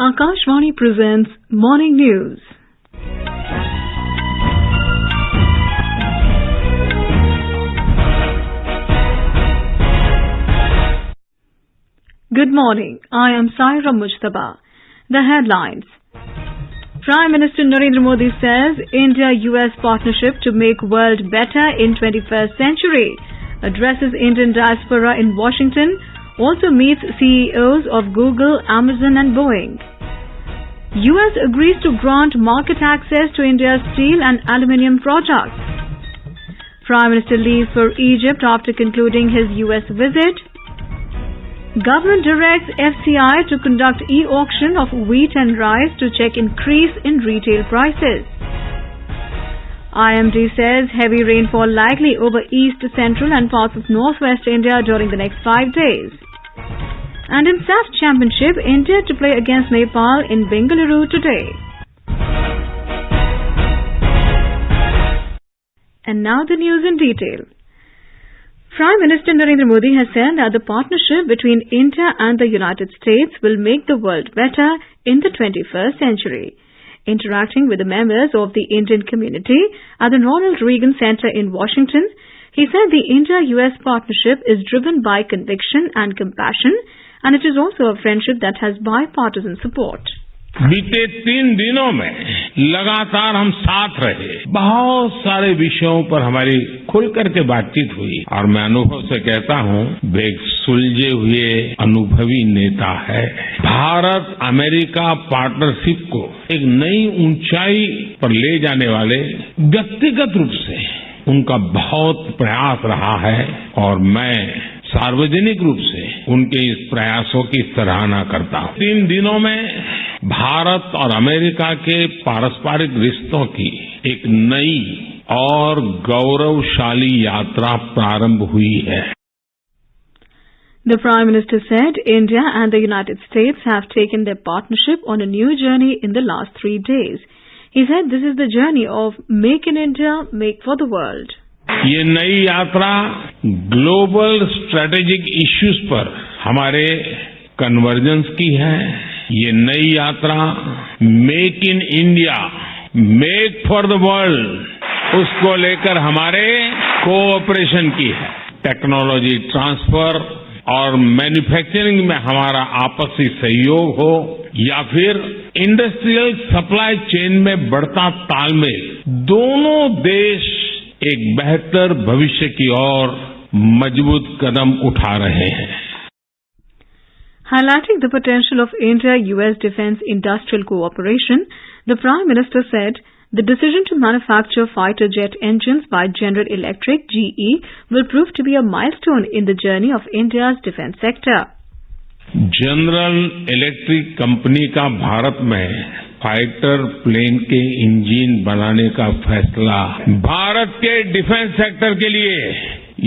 Akashvani presents Morning News. Good morning. I am Saira Mujtaba. The headlines. Prime Minister Narendra Modi says India-US partnership to make world better in 21st century. Addresses Indian diaspora in Washington. Also meets CEOs of Google, Amazon and Boeing. US agrees to grant market access to India's steel and aluminium products. Prime Minister leaves for Egypt after concluding his US visit. Government directs FCI to conduct e-auction of wheat and rice to check increase in retail prices. IMD says heavy rainfall likely over east, central and parts of northwest India during the next 5 days. And in SAFF Championship, India to play against Nepal in Bengaluru today. And now the news in detail. Prime Minister Narendra Modi has said that the partnership between India and the United States will make the world better in the 21st century. Interacting with the members of the Indian community at the Ronald Reagan Center in Washington, he said the India-US partnership is driven by conviction and compassion, and it is also a friendship that has bipartisan support. बीते 3 दिनों में लगातार हम साथ रहे, बहुत सारे विषयों पर हमारी खुल करके बातचीत हुई और मैं अनुभव से कहता हूं वे एक सुलझे हुए अनुभवी नेता है। भारत अमेरिका पार्टनरशिप को एक नई ऊंचाई पर ले जाने वाले व्यक्तिगत रूप से उनका बहुत प्रयास रहा है और मैं सार्वजनिक रूप से उनके इस प्रयासों की सराहना करता हूं। 3 दिनों में भारत और अमेरिका के पारस्परिक रिश्तों की एक नई और गौरवशाली यात्रा प्रारंभ हुई है। The Prime Minister said India and the United States have taken their partnership on a new journey in the last 3 days. He said this is the journey of Make in India, Make for the World. ये नई यात्रा global strategic issues पर हमारे convergence की है। ये नई यात्रा make in India, make for the world उसको लेकर हमारे कोऑपरेशन की है। टेक्नोलॉजी ट्रांसफर और मैन्युफैक्चरिंग में हमारा आपसी सहयोग हो या फिर इंडस्ट्रियल सप्लाई चेन में बढ़ता तालमेल, दोनों देश एक बेहतर भविष्य की ओर मजबूत कदम उठा रहे हैं। Highlighting the potential of India-US defense industrial cooperation, the Prime Minister said the decision to manufacture fighter jet engines by General Electric (GE) will prove to be a milestone in the journey of India's defense sector. General electric company का भारत में fighter plane के engine बनाने का फैसला भारत के defence sector के लिए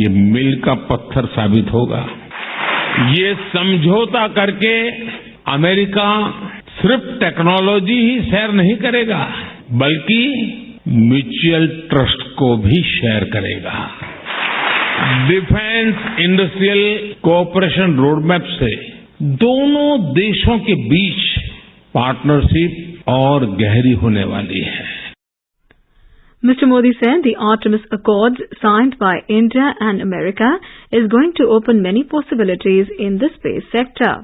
ये मील का पत्थर साबित होगा। ये समझौता करके अमेरिका सिर्फ टेक्नोलॉजी ही शेयर नहीं करेगा बल्कि म्यूचुअल ट्रस्ट को भी शेयर करेगा। डिफेंस इंडस्ट्रियल कोऑपरेशन रोडमैप से दोनों देशों के बीच पार्टनरशिप और गहरी होने वाली है। Mr. Modi said the Artemis Accords signed by India and America is going to open many possibilities in the space sector.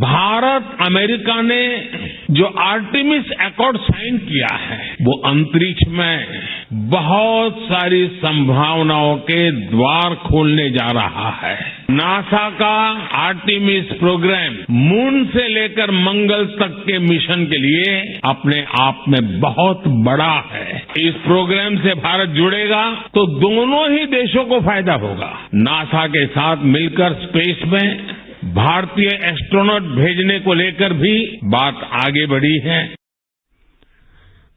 Bharat America ने जो आर्टेमिस अकॉर्ड साइन किया है वो अंतरिक्ष में बहुत सारी संभावनाओं के द्वार खोलने जा रहा है। नासा का आर्टेमिस प्रोग्राम मून से लेकर मंगल तक के मिशन के लिए अपने आप में बहुत बड़ा है। इस प्रोग्राम से भारत जुड़ेगा तो दोनों ही देशों को फायदा होगा। नासा के साथ मिलकर स्पेस में भारतीय एस्ट्रोनॉट भेजने को लेकर भी बात आगे बढ़ी है।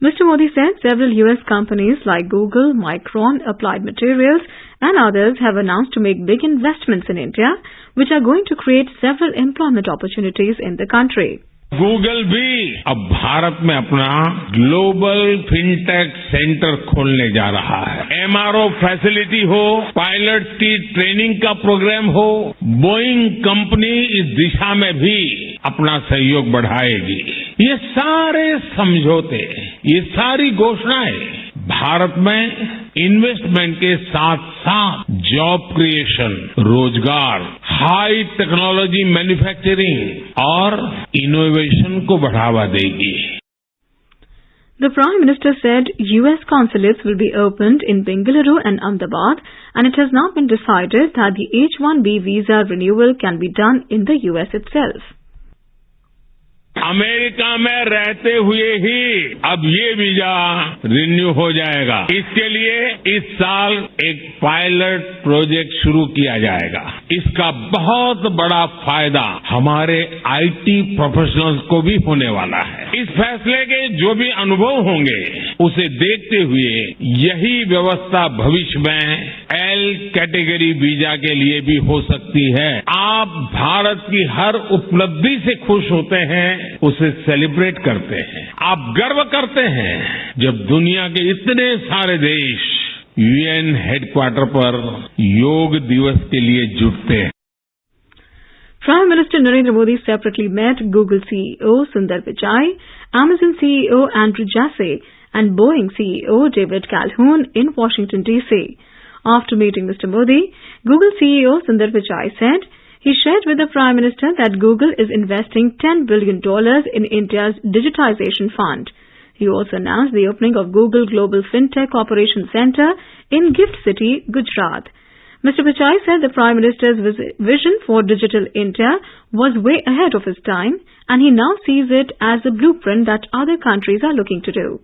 Mr. Modi said several US companies like Google, Micron, Applied Materials and others have announced to make big investments in India, which are going to create several employment opportunities in the country. Google भी अब भारत में अपना global fintech centre खोलने जा रहा है। MRO facility हो, pilot की ट्रेनिंग का प्रोग्राम हो, बोइंग कंपनी इस दिशा में भी अपना सहयोग बढ़ाएगी। ये सारे समझौते, ये सारी घोषणाएं भारत में इन्वेस्टमेंट के साथ साथ जॉब क्रिएशन, रोजगार, हाई टेक्नोलॉजी मैन्युफैक्चरिंग और इनोवेशन को बढ़ावा देगी। The Prime Minister said US consulates will be opened in Bengaluru and Ahmedabad, and it has now been decided that the H-1B visa renewal can be done in the US itself. America में रहते हुए ही अब ये visa renew हो जाएगा। इसके लिए इस साल एक पायलट प्रोजेक्ट शुरू किया जाएगा। इसका बहुत बड़ा फायदा हमारे आईटी प्रोफेशनल्स को भी होने वाला है। इस फैसले के जो भी अनुभव होंगे उसे देखते हुए यही व्यवस्था भविष्य में एल कैटेगरी वीजा के लिए भी हो सकती है। आप भारत की हर उपलब्धि से खुश होते हैं, उसे सेलिब्रेट करते हैं, आप गर्व करते हैं जब दुनिया के इतने सारे देश यूएन हेडक्वार्टर पर योग दिवस के लिए जुटते हैं। Prime Minister Narendra Modi separately met Google CEO Sundar Pichai, Amazon CEO Andrew Jassy, and Boeing CEO David Calhoun in Washington, D.C. After meeting Mr. Modi, Google CEO Sundar Pichai said he shared with the Prime Minister that Google is investing $10 billion in India's digitization fund. He also announced the opening of Google Global FinTech Operations Center in Gift City, Gujarat. Mr. Pichai said the Prime Minister's vision for Digital India was way ahead of his time, and he now sees it as a blueprint that other countries are looking to do.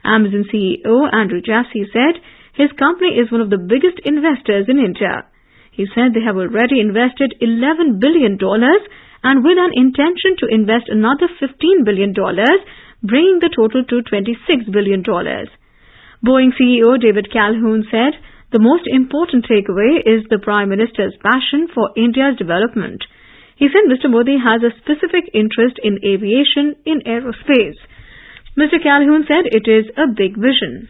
Amazon CEO Andrew Jassy said his company is one of the biggest investors in India. He said they have already invested $11 billion and with an intention to invest another $15 billion, bringing the total to $26 billion. Boeing CEO David Calhoun said the most important takeaway is the Prime Minister's passion for India's development. He said Mr. Modi has a specific interest in aviation, in aerospace. Mr. Calhoun said it is a big vision.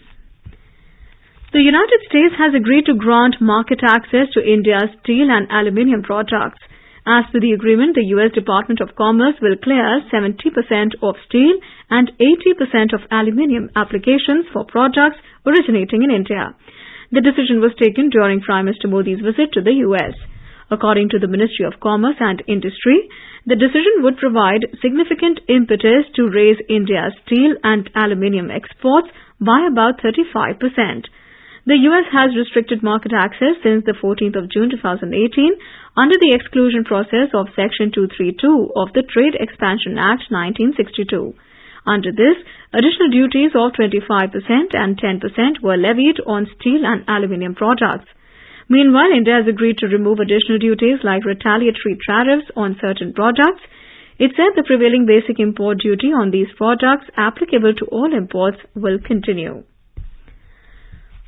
The United States has agreed to grant market access to India's steel and aluminium products. As per the agreement, the U.S. Department of Commerce will clear 70% of steel and 80% of aluminium applications for products originating in India. The decision was taken during Prime Minister Modi's visit to the U.S. According to the Ministry of Commerce and Industry, the decision would provide significant impetus to raise India's steel and aluminium exports by about 35%. The U.S. has restricted market access since the 14th of June 2018 under the exclusion process of Section 232 of the Trade Expansion Act 1962. Under this, additional duties of 25% and 10% were levied on steel and aluminium products. Meanwhile, India has agreed to remove additional duties like retaliatory tariffs on certain products. It said the prevailing basic import duty on these products applicable to all imports will continue.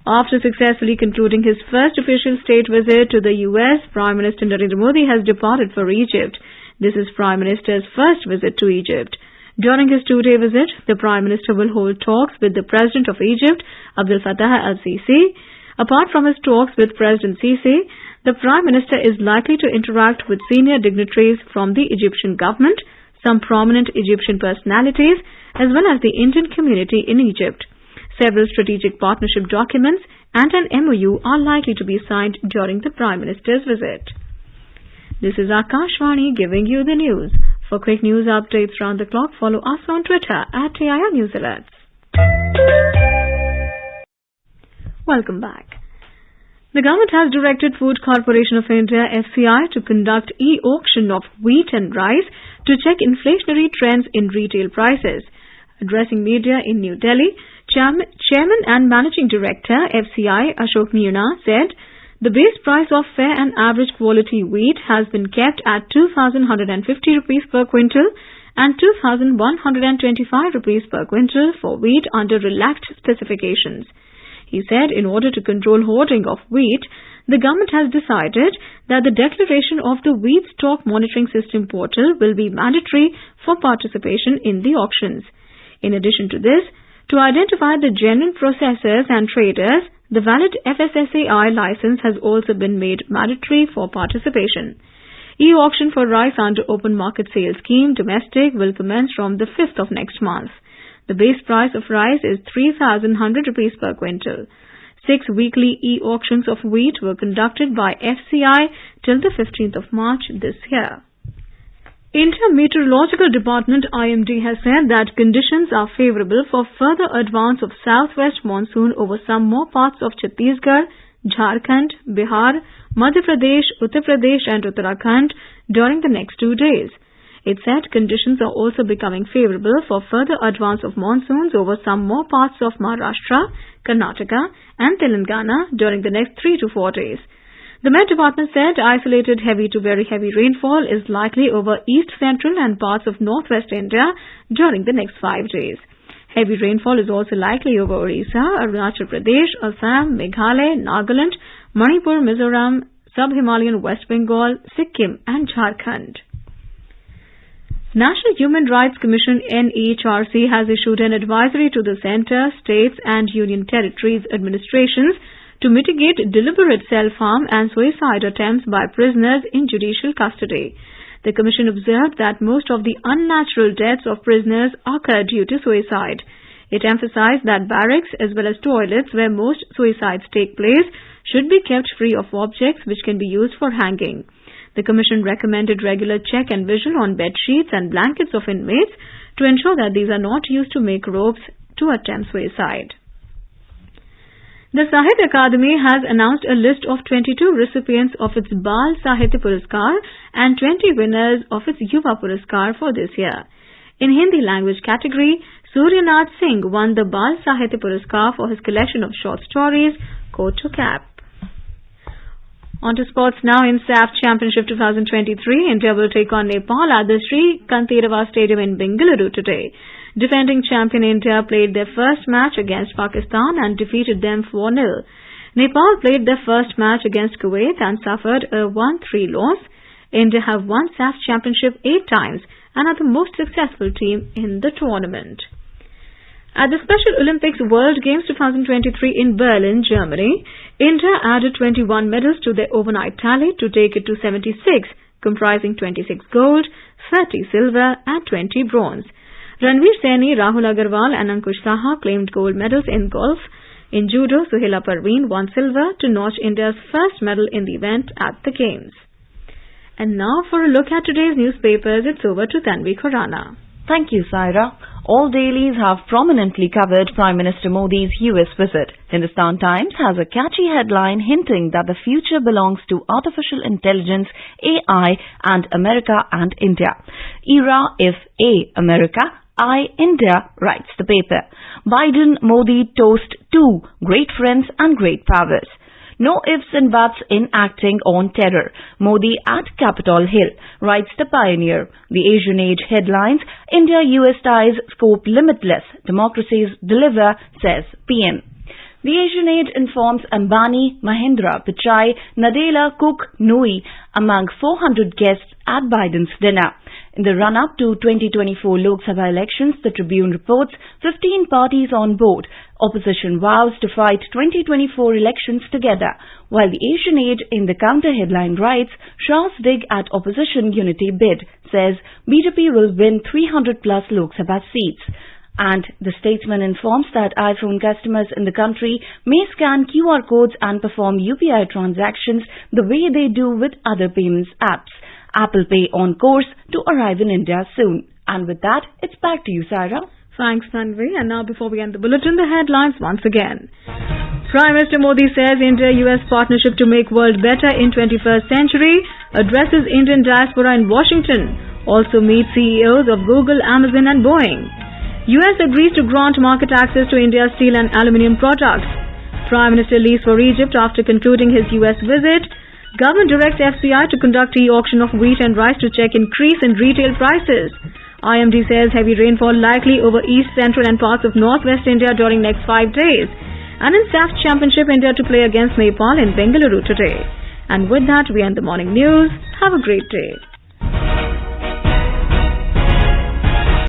After successfully concluding his first official state visit to the U.S., Prime Minister Narendra Modi has departed for Egypt. This is Prime Minister's first visit to Egypt. During his two-day visit, the Prime Minister will hold talks with the President of Egypt, Abdel Fattah al-Sisi. Apart from his talks with President Sisi, the Prime Minister is likely to interact with senior dignitaries from the Egyptian government, some prominent Egyptian personalities, as well as the Indian community in Egypt. Several strategic partnership documents and an MOU are likely to be signed during the Prime Minister's visit. This is Akashvani giving you the news. For quick news updates round the clock, follow us on Twitter at TIR News Alerts. Welcome back. The government has directed Food Corporation of India (FCI) to conduct e-auction of wheat and rice to check inflationary trends in retail prices. Addressing media in New Delhi, Chairman and Managing Director, FCI, Ashok Meena, said the base price of fair and average quality wheat has been kept at 2,150 rupees per quintal and 2,125 rupees per quintal for wheat under relaxed specifications. He said in order to control hoarding of wheat, the government has decided that the declaration of the Wheat Stock Monitoring System portal will be mandatory for participation in the auctions. In addition to this, to identify the genuine processors and traders, the valid FSSAI license has also been made mandatory for participation. E-auction for rice under open market sale scheme domestic will commence from the 5th of next month. The base price of rice is 3,100 rupees per quintal. 6 weekly e-auctions of wheat were conducted by FCI till the 15th of March this year. India Meteorological Department IMD has said that conditions are favourable for further advance of southwest monsoon over some more parts of Chhattisgarh, Jharkhand, Bihar, Madhya Pradesh, Uttar Pradesh and Uttarakhand during the next 2 days. It said conditions are also becoming favourable for further advance of monsoons over some more parts of Maharashtra, Karnataka and Telangana during the next 3 to 4 days. The Met Department said isolated heavy to very heavy rainfall is likely over east central and parts of northwest India during the next 5 days. Heavy rainfall is also likely over Orissa, Arunachal Pradesh, Assam, Meghalaya, Nagaland, Manipur, Mizoram, Sub-Himalayan West Bengal, Sikkim and Jharkhand. National Human Rights Commission NHRC has issued an advisory to the centre, states and union territories administrations to mitigate deliberate self-harm and suicide attempts by prisoners in judicial custody. The Commission observed that most of the unnatural deaths of prisoners occur due to suicide. It emphasized that barracks as well as toilets where most suicides take place should be kept free of objects which can be used for hanging. The Commission recommended regular check and vigil on bed sheets and blankets of inmates to ensure that these are not used to make ropes to attempt suicide. The Sahitya Akademi has announced a list of 22 recipients of its Bal Sahitya Puraskar and 20 winners of its Yuva Puraskar for this year. In Hindi language category, Suryanath Singh won the Bal Sahitya Puraskar for his collection of short stories, Coat to Cap. On to sports now. In SAFF Championship 2023, India will take on Nepal at the Sri Kanteerava Stadium in Bengaluru today. Defending champion India played their first match against Pakistan and defeated them 4-0. Nepal played their first match against Kuwait and suffered a 1-3 loss. India have won SAFF Championship 8 times and are the most successful team in the tournament. At the Special Olympics World Games 2023 in Berlin, Germany, India added 21 medals to their overnight tally to take it to 76, comprising 26 gold, 30 silver and 20 bronze. Ranveer Saini, Rahul Agarwal and Ankush Saha claimed gold medals in golf. In judo, Suhaila Parveen won silver to notch India's first medal in the event at the Games. And now for a look at today's newspapers, it's over to Tanvi Khurana. Thank you, Saira. All dailies have prominently covered Prime Minister Modi's US visit. Hindustan Times has a catchy headline hinting that the future belongs to artificial intelligence, AI, and America and India. Era if A, America, I, India, writes the paper. Biden, Modi toast two great friends and great powers. No ifs and buts in acting on terror. Modi at Capitol Hill, writes the Pioneer. The Asian Age headlines, India-US ties scope limitless. Democracies deliver, says PM. The Asian Age informs Ambani, Mahindra, Pichai, Nadella, Cook, Nui among 400 guests at Biden's dinner. In the run-up to 2024 Lok Sabha elections, the Tribune reports 15 parties on board. Opposition vows to fight 2024 elections together, while the Asian Age in the counter-headline writes, Shah's dig at opposition unity bid, says BJP will win 300-plus Lok Sabha seats. And the Statesman informs that iPhone customers in the country may scan QR codes and perform UPI transactions the way they do with other payments apps. Apple Pay on course to arrive in India soon. And with that, it's back to you, Saira. Thanks, Tanvi. And now before we end the bulletin, the headlines once again. Prime Minister Modi says India-US partnership to make world better in 21st century, addresses Indian diaspora in Washington, also meets CEOs of Google, Amazon and Boeing. US agrees to grant market access to India's steel and aluminium products. Prime Minister leaves for Egypt after concluding his US visit. Government directs FCI to conduct e-auction of wheat and rice to check increase in retail prices. IMD says heavy rainfall likely over east, central and parts of northwest India during next 5 days. And in SAFF Championship, India to play against Nepal in Bengaluru today. And with that, we end the morning news. Have a great day.